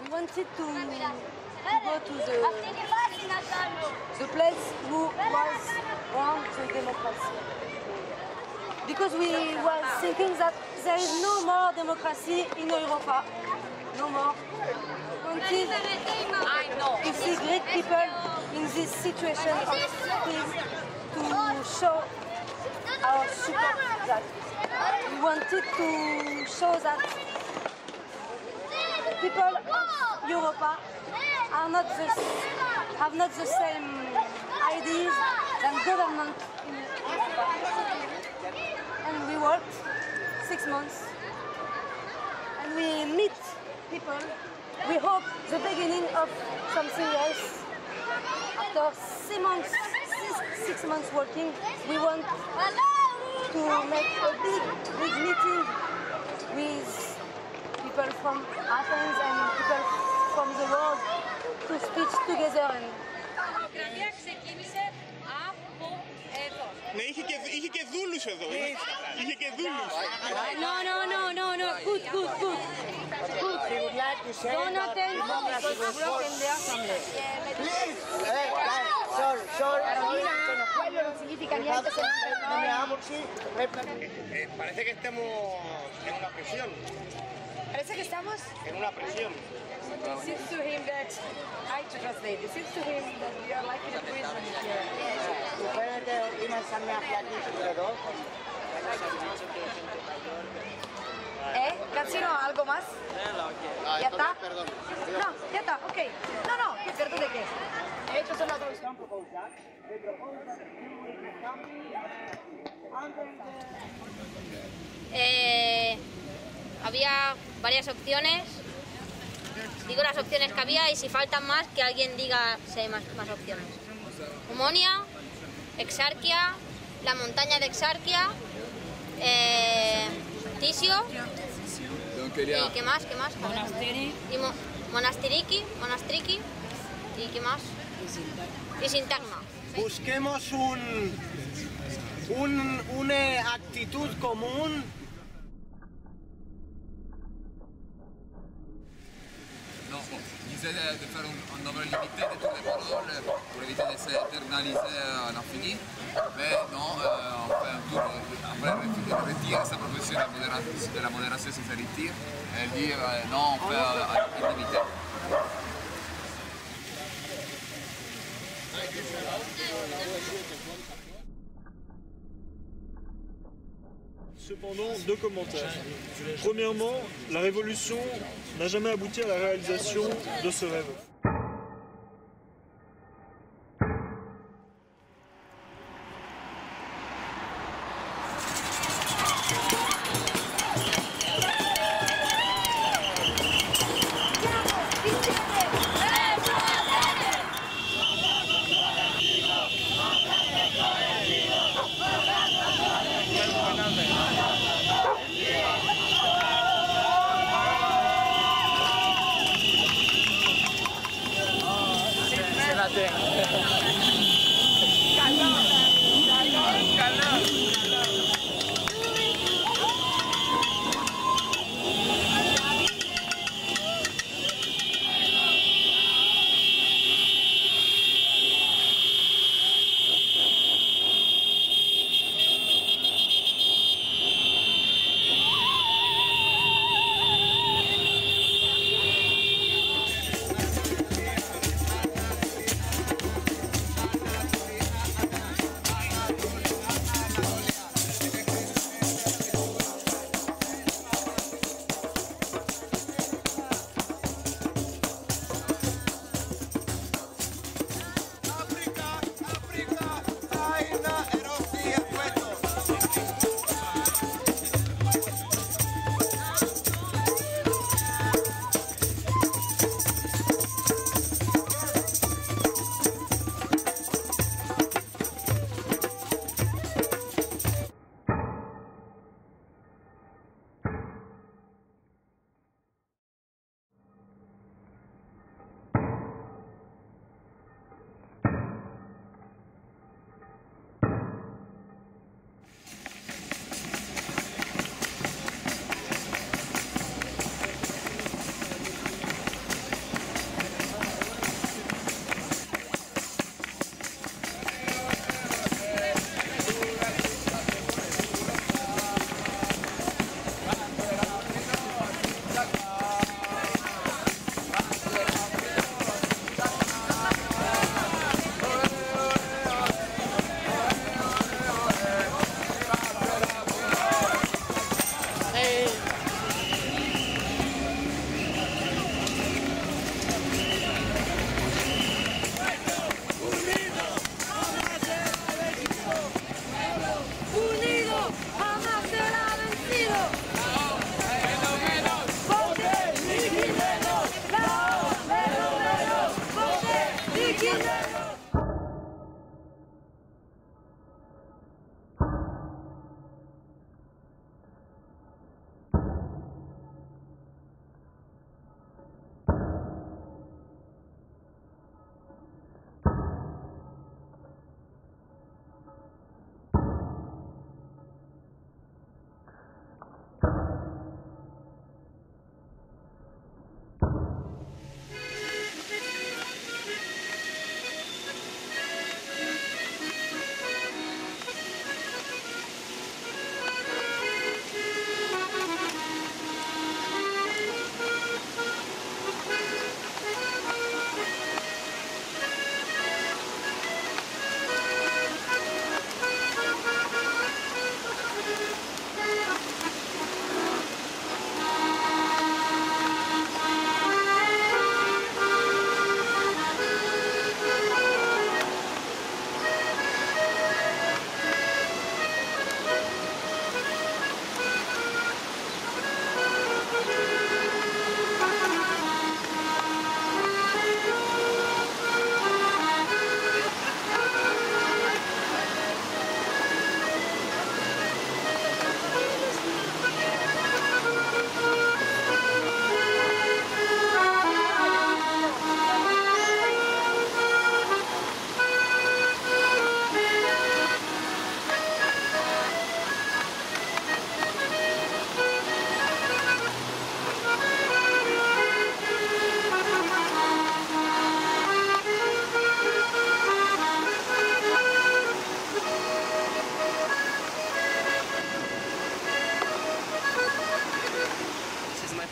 wanted to go to the place who was around the democracy. Because we were thinking that there is no more democracy in Europa. No more. Until to see Greek people in this situation of peace to show our support to that. We wanted to show that people of Europa have not the same ideas than government in Europa. And we worked 6 months and we meet people. We hope the beginning of something else. After 6 months working, we want to make a big meeting with people from Athens and people from the world to speak together. Ναι, είχε και δούλους εδώ. Είχε και δούλους. No. Good. She would like to say Don't that attend democracy was in the assembly. Please! Sorry. Quello non significa niente se Parece que estamos en una prisión. Parece que estamos. En una prisión. It seems to him that I translate. It seems to him that we are like in a prison here. Φαίνεται είναι σαν μια φυλακή εδώ. Cancino, ¿algo más? ¿Ya está? Perdón. No, ya está, ok. No, ¿qué perdón de qué? De hecho, son las dos que han proposado. Había varias opciones. Digo las opciones que había y si faltan más, que alguien diga si hay más opciones. Omonia, Exarquia, la montaña de Exarquia, Tisio, ¿y qué más? Monastriki, ¿y qué más? Y Sintagma. Busquemos una actitud común. Non, on disait de faire un nombre limité de toutes les paroles pour éviter de s'éternaliser à l'infini. Mais non, on fait un tour, on va retirer sa profession de la modération si ça retire et dire non, on fait à limité. Cependant, 2 commentaires. Premièrement, la révolution n'a jamais abouti à la réalisation de ce rêve.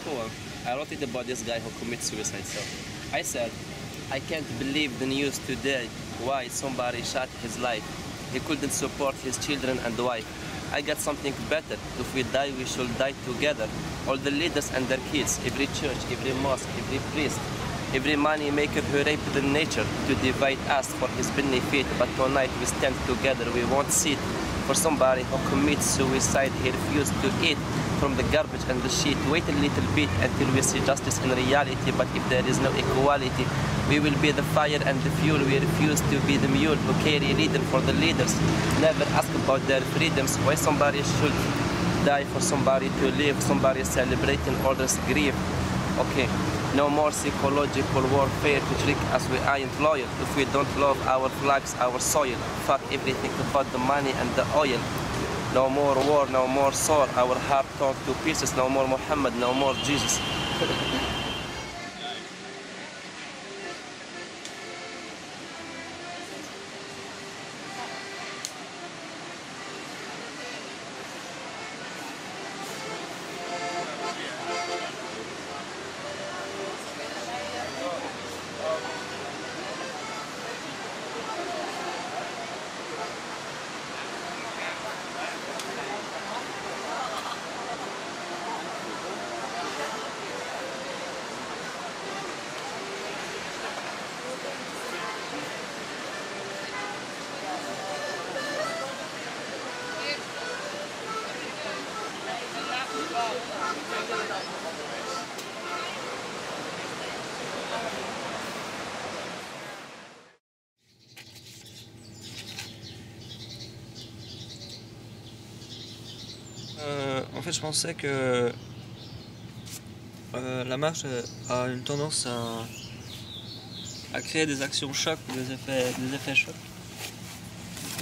poem, I wrote it about this guy who commits suicide. So I said, I can't believe the news today why somebody shot his life. He couldn't support his children and wife. I got something better. If we die, we should die together. All the leaders and their kids, every church, every mosque, every priest, every money maker who raped the nature to divide us for his benefit. But tonight we stand together, we won't sit for somebody who commits suicide. He refused to eat from the garbage and the shit. Wait a little bit until we see justice in reality. But if there is no equality, we will be the fire and the fuel. We refuse to be the mule who carry leader for the leaders. Never ask about their freedoms. Why somebody should die for somebody to live. Somebody celebrating, others grieve. Okay, no more psychological warfare to trick us. We aren't loyal if we don't love our flags, our soil. Fuck everything about the money and the oil. No more war, no more sword. Our heart torn to pieces. No more Muhammad, no more Jesus. En fait, je pensais que la marche a une tendance à créer des actions chocs, des effets chocs,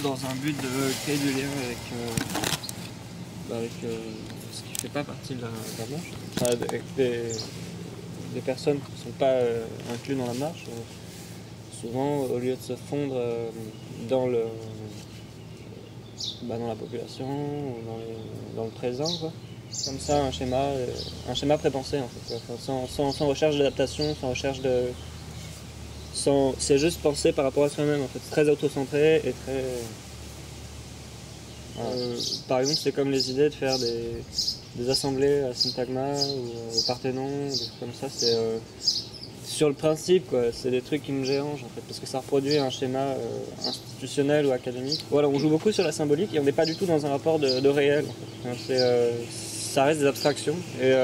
dans un but de créer du lien avec ce qui ne fait pas partie de la marche, enfin, avec des personnes qui ne sont pas incluses dans la marche. Souvent, au lieu de se fondre dans la population ou dans le présent, quoi. Comme ça, un schéma prépensé en fait, quoi. Sans recherche d'adaptation, c'est juste penser par rapport à soi-même en fait, très auto-centré et très... par exemple, c'est comme les idées de faire des assemblées à Syntagma ou au Parthénon, des trucs comme ça, c'est sur le principe, quoi, c'est des trucs qui me dérangent en fait, parce que ça reproduit un schéma institutionnel ou académique. Voilà, on joue beaucoup sur la symbolique et on n'est pas du tout dans un rapport de réel. En fait. Ça reste des abstractions et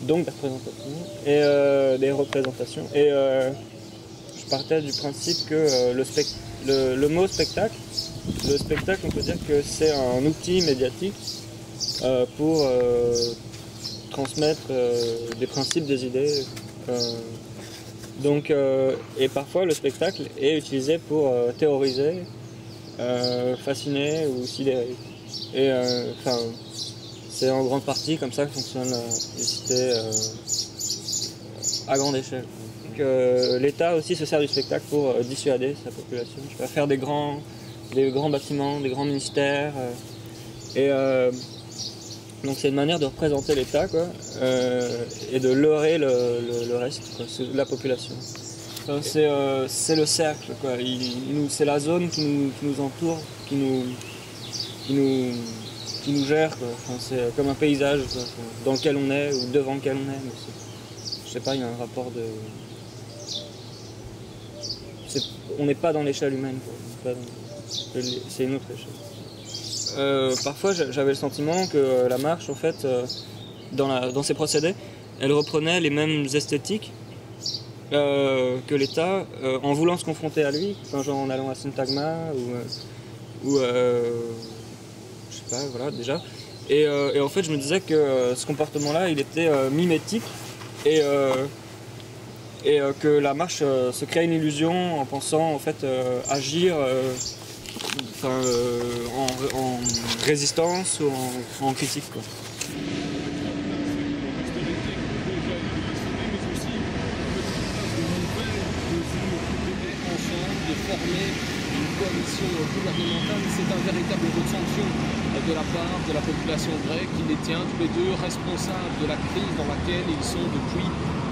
donc des représentations et des représentations. Et je partais du principe que le mot spectacle, on peut dire que c'est un outil médiatique pour transmettre des principes, des idées. Et parfois le spectacle est utilisé pour théoriser, fasciner ou sidérer. Et c'est en grande partie comme ça que fonctionne la publicité à grande échelle. L'État aussi se sert du spectacle pour dissuader sa population. Je peux faire des grands bâtiments, des grands ministères. Donc c'est une manière de représenter l'État, quoi, et de leurrer le reste, quoi, la population. Enfin, c'est le cercle, quoi. C'est la zone qui nous entoure, qui nous gère, quoi. Enfin, c'est comme un paysage, quoi, dans lequel on est ou devant lequel on est. Mais je sais pas, il y a un rapport de... On n'est pas dans l'échelle humaine, quoi. C'est une autre échelle. Parfois j'avais le sentiment que la marche, en fait, dans ses procédés, elle reprenait les mêmes esthétiques que l'État, en voulant se confronter à lui, enfin, genre en allant à Syntagma ou je sais pas, voilà, déjà. Et en fait je me disais que ce comportement-là, il était mimétique et que la marche se crée une illusion en pensant en fait agir en résistance ou en critique, quoi. De former une coalition gouvernementale, c'est un véritable jeu de sanctions de la part de la population grecque qui les tient tous les deux responsables de la crise dans laquelle ils sont depuis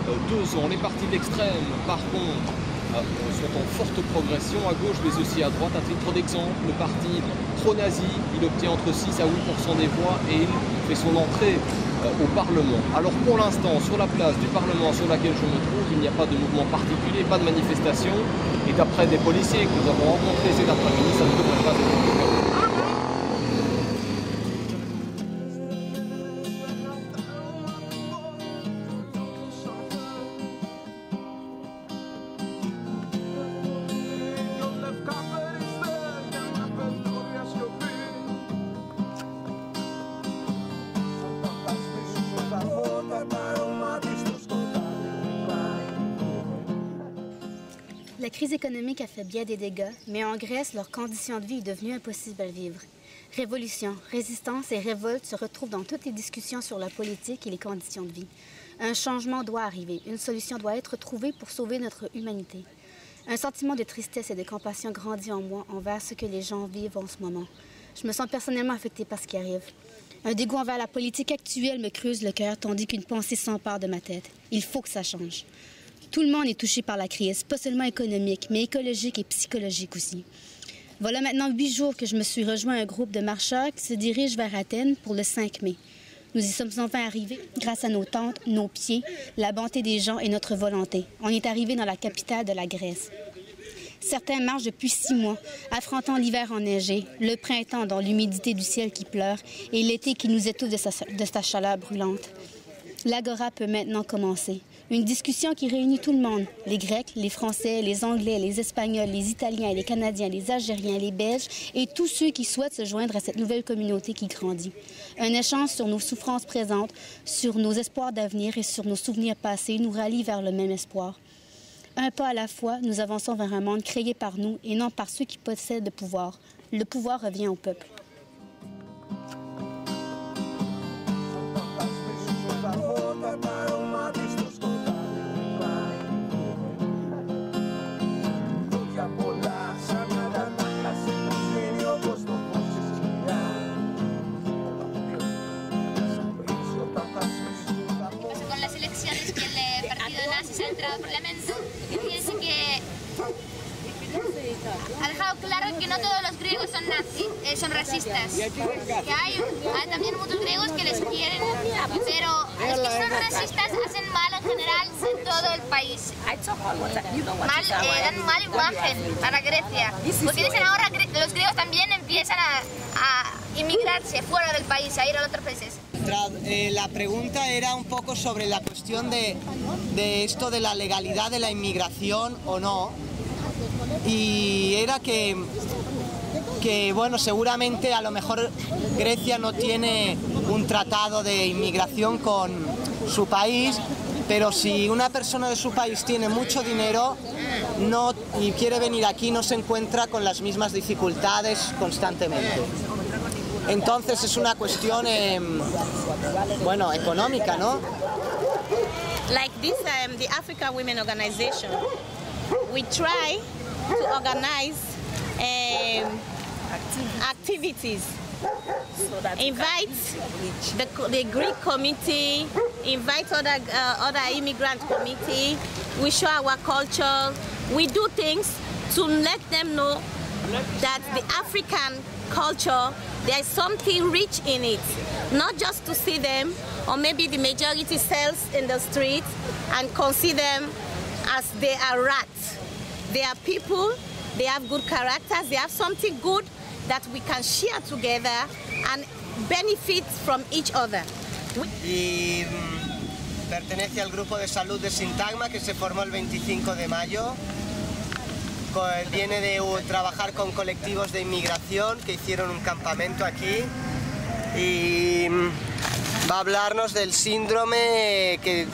2 ans. Les partis d'extrême, par contre, sont en forte progression à gauche mais aussi à droite. À titre d'exemple, le parti pro-nazi, il obtient entre 6 à 8% des voix et il fait son entrée au Parlement. Alors pour l'instant, sur la place du Parlement sur laquelle je me trouve, il n'y a pas de mouvement particulier, pas de manifestation. Et d'après des policiers que nous avons rencontrés cet après-midi, ça ne devrait pas être le cas. La crise économique a fait bien des dégâts, mais en Grèce, leur condition de vie est devenue impossible à vivre. Révolution, résistance et révolte se retrouvent dans toutes les discussions sur la politique et les conditions de vie. Un changement doit arriver, une solution doit être trouvée pour sauver notre humanité. Un sentiment de tristesse et de compassion grandit en moi envers ce que les gens vivent en ce moment. Je me sens personnellement affectée par ce qui arrive. Un dégoût envers la politique actuelle me creuse le cœur, tandis qu'une pensée s'empare de ma tête. Il faut que ça change. Tout le monde est touché par la crise, pas seulement économique, mais écologique et psychologique aussi. Voilà maintenant 8 jours que je me suis rejoint à un groupe de marcheurs qui se dirige vers Athènes pour le 5 mai. Nous y sommes enfin arrivés grâce à nos tentes, nos pieds, la bonté des gens et notre volonté. On est arrivés dans la capitale de la Grèce. Certains marchent depuis 6 mois, affrontant l'hiver enneigé, le printemps dans l'humidité du ciel qui pleure et l'été qui nous étouffe de sa chaleur brûlante. L'agora peut maintenant commencer. Une discussion qui réunit tout le monde, les Grecs, les Français, les Anglais, les Espagnols, les Italiens, les Canadiens, les Algériens, les Belges et tous ceux qui souhaitent se joindre à cette nouvelle communauté qui grandit. Un échange sur nos souffrances présentes, sur nos espoirs d'avenir et sur nos souvenirs passés nous rallie vers le même espoir. Un pas à la fois, nous avançons vers un monde créé par nous et non par ceux qui possèdent le pouvoir. Le pouvoir revient au peuple. Al Parlamento, fíjense que ha dejado claro que no todos los griegos son nazis, son racistas. Que hay también muchos griegos que les quieren, pero los que son racistas hacen mal en general en todo el país. Dan mala imagen para Grecia. Porque dicen ahora que los griegos también empiezan a inmigrarse fuera del país, a ir a otros países. La pregunta era un poco sobre la cuestión de esto de la legalidad de la inmigración o no. Y era que bueno, seguramente a lo mejor Grecia no tiene un tratado de inmigración con su país, pero si una persona de su país tiene mucho dinero y quiere venir aquí, no se encuentra con las mismas dificultades constantemente. Entonces es una cuestión, bueno, económica, ¿no? Like this, the African Women Organization, we try to organize activities. Invite the Greek committee, invite other immigrant committee. We show our culture. We do things to let them know that the African culture, there is something rich in it. Not just to see them, or maybe the majority sells in the streets and consider them as they are rats. They are people, they have good characters, they have something good that we can share together and benefit from each other. Y pertenece al grupo de salud de Sintagma que se formó el 25 de mayo. Viene de trabajar con colectivos de inmigración que hicieron un campamento aquí y va a hablarnos del síndrome que...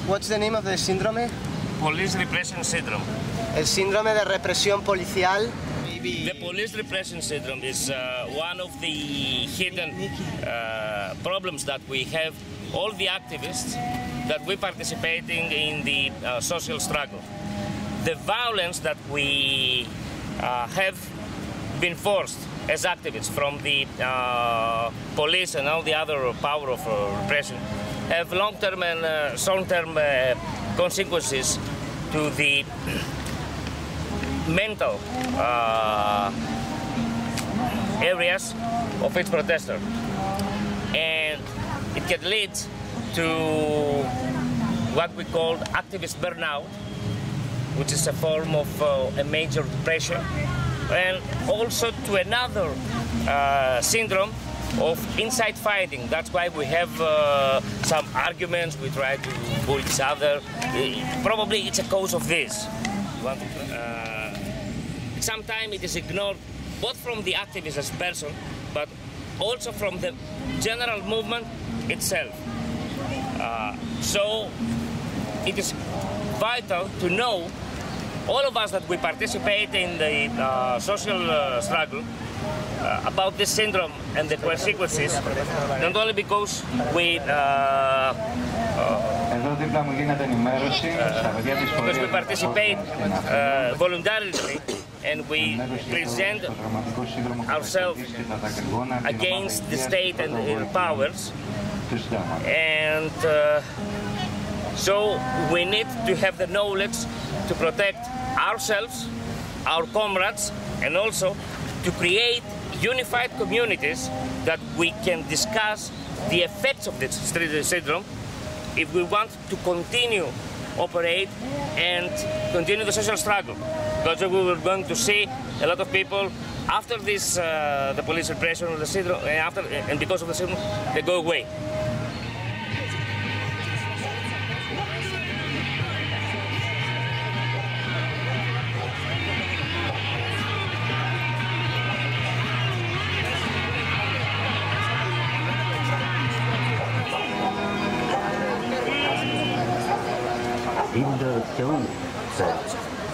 What's the name of the síndrome? Police Repression Syndrome. El síndrome de represión policial. The police repression syndrome is one of the hidden problems that we have, all the activists that we participating in the social struggle. The violence that we have been forced as activists from the police and all the other power of repression have long-term and short-term consequences to the mental areas of each protester. And it can lead to what we call activist burnout, which is a form of a major depression, and also to another syndrome of inside fighting. That's why we have some arguments, we try to bully each other. Probably it's a cause of this. Sometimes it is ignored both from the activist as person, but also from the general movement itself. So it is vital to know, all of us that we participate in the social struggle, about this syndrome and the consequences, not only because we participate voluntarily and we present ourselves against the state and the powers, and so we need to have the knowledge to protect ourselves, our comrades, and also to create unified communities that we can discuss the effects of this syndrome if we want to continue operate and continue the social struggle. Because we were going to see a lot of people after this, the police repression of the syndrome, and because of the syndrome, they go away. Even though Joe said,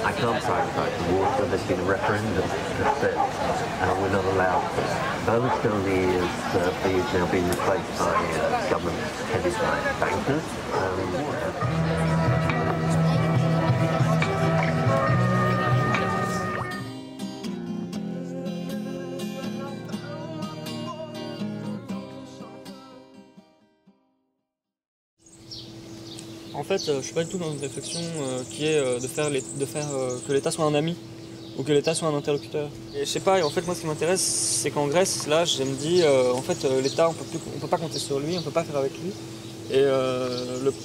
I can't privatise the water, there's been a referendum that said we're not allowed to. Berlusconi is now being replaced by a government headed by bankers. En fait, je suis pas du tout dans une réflexion qui est de faire que l'État soit un ami ou que l'État soit un interlocuteur. Et je sais pas, en fait moi ce qui m'intéresse c'est qu'en Grèce, là je me dis en fait l'État on peut pas compter sur lui, on peut pas faire avec lui. Et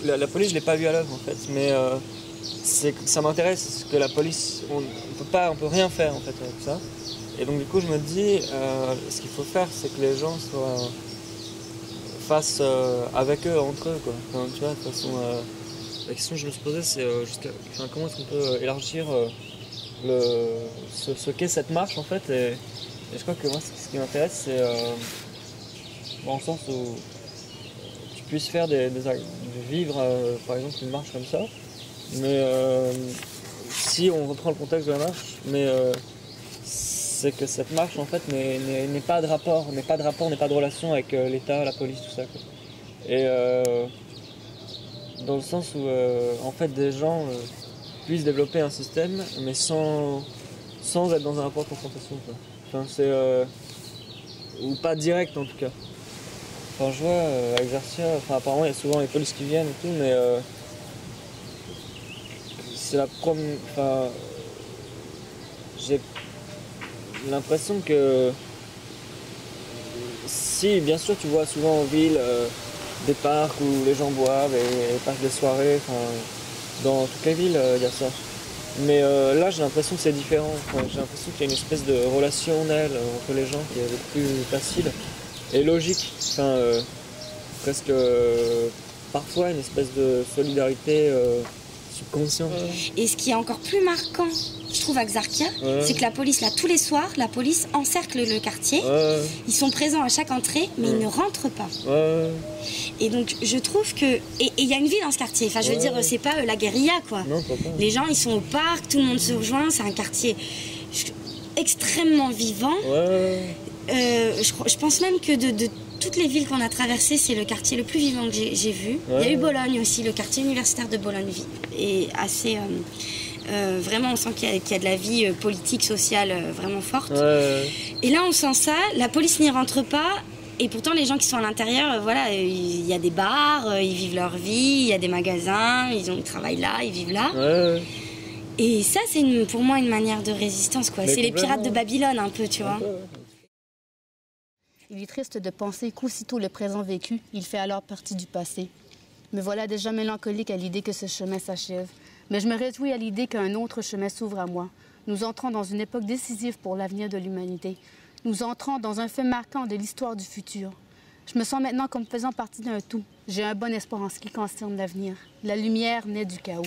la police je l'ai pas vu à l'œuvre en fait, mais ça m'intéresse que la police, on peut rien faire en fait avec ça. Et donc du coup je me dis ce qu'il faut faire c'est que les gens fassent avec eux, entre eux quoi. Enfin, tu vois, de toute façon, la question que je me suis posée c'est comment est-ce qu'on peut élargir ce qu'est cette marche en fait, et je crois que moi ce qui m'intéresse c'est dans le sens où tu puisses faire vivre par exemple une marche comme ça, mais si on reprend le contexte de la marche, mais c'est que cette marche en fait n'est pas de rapport, n'est pas de relation avec l'État, la police, tout ça quoi. Et dans le sens où en fait des gens puissent développer un système mais sans être dans un rapport de confrontation quoi. Enfin c'est ou pas direct en tout cas. Enfin je vois à Exercia, apparemment il y a souvent les polices qui viennent et tout, mais c'est la première. Enfin j'ai l'impression que si bien sûr tu vois souvent en ville des parcs où les gens boivent et passent des soirées, dans toutes les villes il y a ça. Mais là j'ai l'impression que c'est différent, j'ai l'impression qu'il y a une espèce de relationnel entre les gens qui est plus facile et logique, presque parfois une espèce de solidarité subconsciente. Et ce qui est encore plus marquant, je trouve, à Exarchia, c'est que la police, là, tous les soirs, la police encercle le quartier. Ils sont présents à chaque entrée, mais ils ne rentrent pas. Et donc, je trouve que... Et il y a une vie dans ce quartier. Enfin, je veux dire, c'est pas la guérilla, quoi. Non, les gens, ils sont au parc, tout le monde se rejoint. C'est un quartier extrêmement vivant. Je pense même que de toutes les villes qu'on a traversées, c'est le quartier le plus vivant que j'ai vu. Il y a eu Bologne aussi, le quartier universitaire de Bologne est assez Vraiment, on sent qu'il y a de la vie politique, sociale vraiment forte. Ouais. Et là, on sent ça. La police n'y rentre pas. Et pourtant, les gens qui sont à l'intérieur, voilà, il y a des bars, ils vivent leur vie, il y a des magasins, ils travaillent là, ils vivent là. Ouais. Et ça, c'est pour moi une manière de résistance, quoi. C'est les pirates de Babylone, un peu, tu vois. Il est triste de penser qu'aussitôt le présent vécu, il fait alors partie du passé. Me voilà déjà mélancolique à l'idée que ce chemin s'achève. Mais je me réjouis à l'idée qu'un autre chemin s'ouvre à moi. Nous entrons dans une époque décisive pour l'avenir de l'humanité. Nous entrons dans un fait marquant de l'histoire du futur. Je me sens maintenant comme faisant partie d'un tout. J'ai un bon espoir en ce qui concerne l'avenir. La lumière naît du chaos.